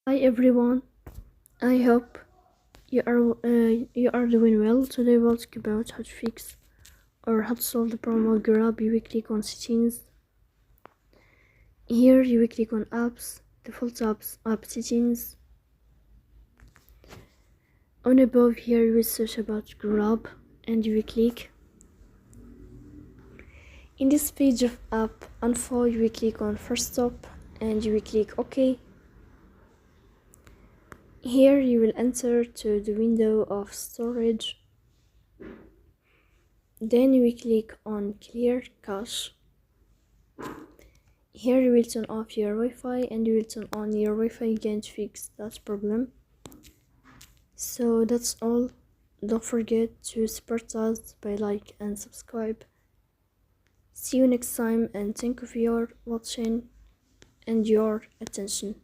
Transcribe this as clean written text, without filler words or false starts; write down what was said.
Hi everyone, I hope you are doing well. Today we'll talk about how to fix or how to solve the problem of Grab. You will click on settings. Here you will click on apps, default apps, app settings. On above here you will search about Grab and you will click. In this page of app info you will click on first stop and you will click OK. Here you will enter to the window of storage. Then you will click on clear cache. Here you will turn off your Wi-Fi and you will turn on your Wi-Fi again to fix that problem. So that's all. Don't forget to support us by like and subscribe. See you next time and thank you for your watching and your attention.